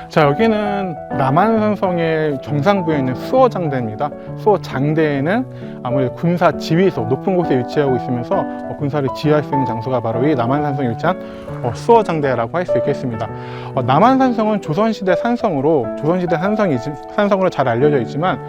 자, 여기는 남한산성의 정상부에 있는 수어장대입니다. 수어장대에는 아무래도 군사 지휘소, 높은 곳에 위치하고 있으면서 군사를 지휘할 수 있는 장소가 바로 이 남한산성에 위치한 수어장대라고 할 수 있겠습니다. 남한산성은 조선시대 산성으로 잘 알려져 있지만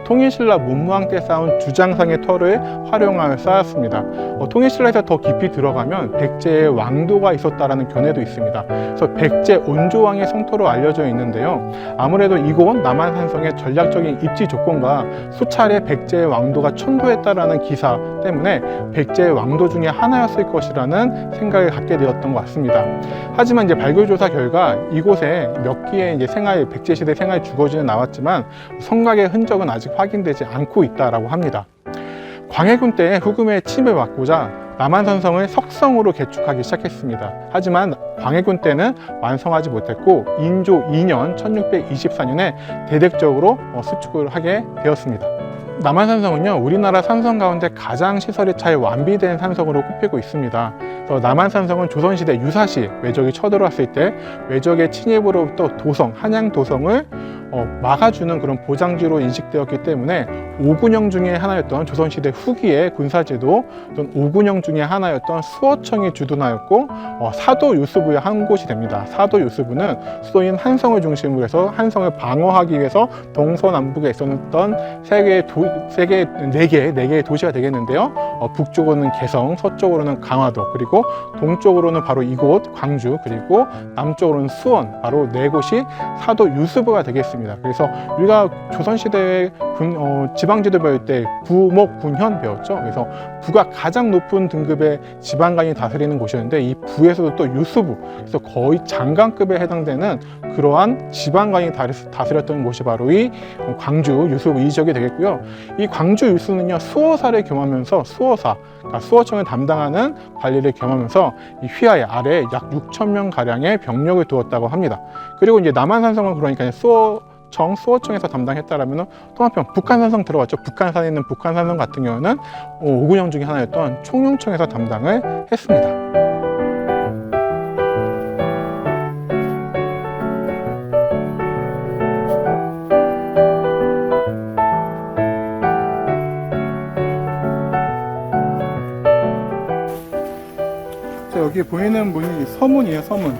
통일신라 문무왕 때 쌓은 주장상의 터를 활용하여 쌓았습니다. 통일신라에서 더 깊이 들어가면 백제의 왕도가 있었다라는 견해도 있습니다. 그래서 백제 온조왕의 성토로 알려져 있는데요. 아무래도 이곳 남한산성의 전략적인 입지 조건과 수차례 백제의 왕도가 천도했다라는 기사 때문에 백제의 왕도 중에 하나였을 것이라는 생각을 갖게 되었던 것 같습니다. 하지만 이제 발굴조사 결과 이곳에 몇 기의 이제 백제 시대 생활 주거지는 나왔지만 성곽의 흔적은 아직 확인되지 않고 있다라고 합니다. 광해군 때 후금의 침을 막고자 남한산성을 석성으로 개축하기 시작했습니다. 하지만 광해군 때는 완성하지 못했고 인조 2년 1624년에 대대적으로 수축을 하게 되었습니다. 남한산성은요, 우리나라 산성 가운데 가장 시설이 잘 완비된 산성으로 꼽히고 있습니다. 그래서 남한산성은 조선시대 유사시 외적이 쳐들어왔을 때 외적의 침입으로부터 한양 도성을 막아주는 그런 보장지로 인식되었기 때문에 오군영 중에 하나였던 조선시대 후기의 군사제도 오군영 중에 하나였던 수어청이 주둔하였고 사도 유수부의 한 곳이 됩니다. 사도 유수부는 수도인 한성을 중심으로 해서 한성을 방어하기 위해서 동서남북에 있었던 네 개의 도시가 되겠는데요. 북쪽으로는 개성, 서쪽으로는 강화도, 그리고 동쪽으로는 바로 이곳 광주, 그리고 남쪽으로는 수원, 바로 네 곳이 사도 유수부가 되겠습니다. 그래서 우리가 조선시대의 지방지도 배울 때 부목, 군현 배웠죠. 그래서 부가 가장 높은 등급의 지방관이 다스리는 곳이었는데 이 부에서도 또 유수부, 그래서 거의 장관급에 해당되는 그러한 지방관이 다스렸던 곳이 바로 이 광주 유수부 이 지역이 되겠고요. 이 광주 유수는요, 수어사를 겸하면서 그러니까 수어청을 담당하는 관리를 겸하면서 이 휘하에 아래에 약 6,000명 가량의 병력을 두었다고 합니다. 그리고 이제 남한산성은 그러니까 수어청에서 담당했다라면 또 한편 북한산성 들어갔죠. 북한산에 있는 북한산성 같은 경우는 오군영 중에 하나였던 총룡청에서 담당을 했습니다. 여기 보이는 문이 서문이에요. 서문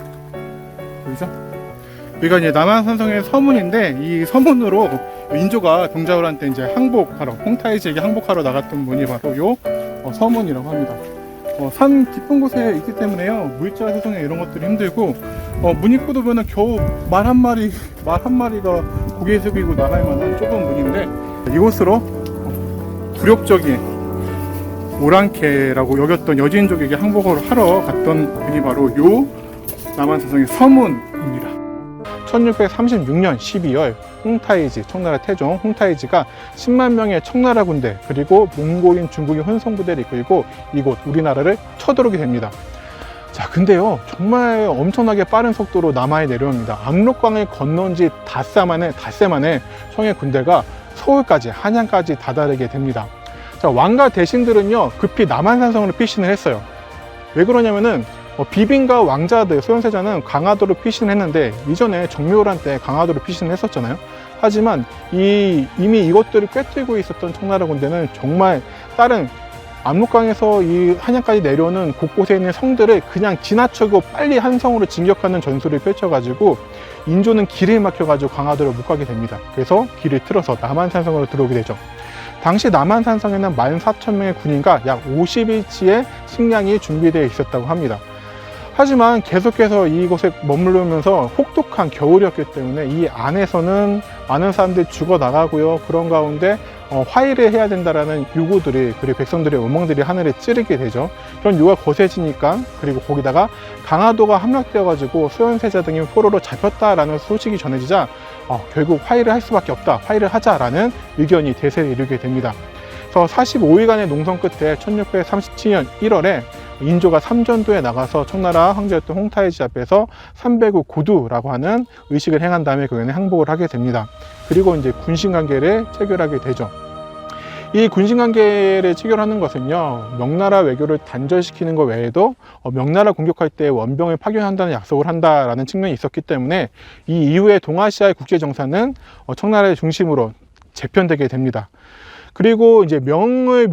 보이죠? 여기가 이제 남한산성의 서문인데 이 서문으로 인조가 병자호를 한 때 이제 항복하러 홍타이지에게 항복하러 나갔던 문이 바로 요 서문이라고 합니다. 산 깊은 곳에 있기 때문에요, 물자 해송에 이런 것들이 힘들고 문 입구도 보면 겨우 말 한 마리가 고개 숙이고 나갈 만한 좁은 문인데 이곳으로 굴욕적인 오랑캐라고 여겼던 여진족에게 항복을 하러 갔던 분이 바로 요 남한산성의 서문입니다. 1636년 12월 홍타이지, 청나라 태종 홍타이지가 10만 명의 청나라 군대 그리고 몽골인 중국인 혼성부대를 이끌고 이곳 우리나라를 쳐들어오게 됩니다. 자, 근데요, 정말 엄청나게 빠른 속도로 남하에 내려옵니다. 압록강을 건너온 지 닷새 만에 청의 군대가 서울까지, 한양까지 다다르게 됩니다. 자, 왕과 대신들은요, 급히 남한산성으로 피신을 했어요. 왜 그러냐면은 비빈과 왕자들, 소현세자는 강화도로 피신했는데 이전에 정묘란 때 강화도로 피신을 했었잖아요. 하지만 이미 이것들을 꿰뚫고 있었던 청나라 군대는 정말 다른 압록강에서 이 한양까지 내려오는 곳곳에 있는 성들을 그냥 지나치고 빨리 한성으로 진격하는 전술을 펼쳐가지고 인조는 길을 막혀가지고 강화도를 못 가게 됩니다. 그래서 길을 틀어서 남한산성으로 들어오게 되죠. 당시 남한산성에는 14,000명의 군인과 약 50일치의 식량이 준비되어 있었다고 합니다. 하지만 계속해서 이곳에 머무르면서 혹독한 겨울이었기 때문에 이 안에서는 많은 사람들이 죽어나가고요. 그런 가운데 화해를 해야 된다라는 요구들이, 그리고 백성들의 음성들이 하늘에 찌르게 되죠. 그런 요구가 거세지니까, 그리고 거기다가 강화도가 함락되어가지고 소현세자 등이 포로로 잡혔다라는 소식이 전해지자 결국 화해를 할 수밖에 없다, 화해를 하자라는 의견이 대세를 이루게 됩니다. 그래서 45일간의 농성 끝에 1637년 1월에 인조가 삼전도에 나가서 청나라 황제였던 홍타이지 앞에서 300우 고두라고 하는 의식을 행한 다음에 그에는 항복을 하게 됩니다. 그리고 이제 군신관계를 체결하게 되죠. 이 군신관계를 체결하는 것은요, 명나라 외교를 단절시키는 것 외에도 명나라 공격할 때 원병을 파견한다는 약속을 한다라는 측면이 있었기 때문에 이 이후에 동아시아의 국제정사는 청나라의 중심으로 재편되게 됩니다. 그리고 이제 명을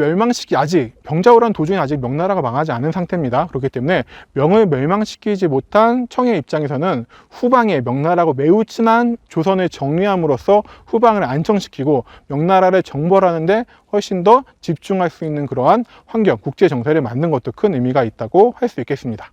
아직 병자호란 도중에 아직 명나라가 망하지 않은 상태입니다. 그렇기 때문에 명을 멸망시키지 못한 청의 입장에서는 후방에 명나라하고 매우 친한 조선을 정리함으로써 후방을 안정시키고 명나라를 정벌하는데 훨씬 더 집중할 수 있는 그러한 환경, 국제 정세를 만든 것도 큰 의미가 있다고 할 수 있겠습니다.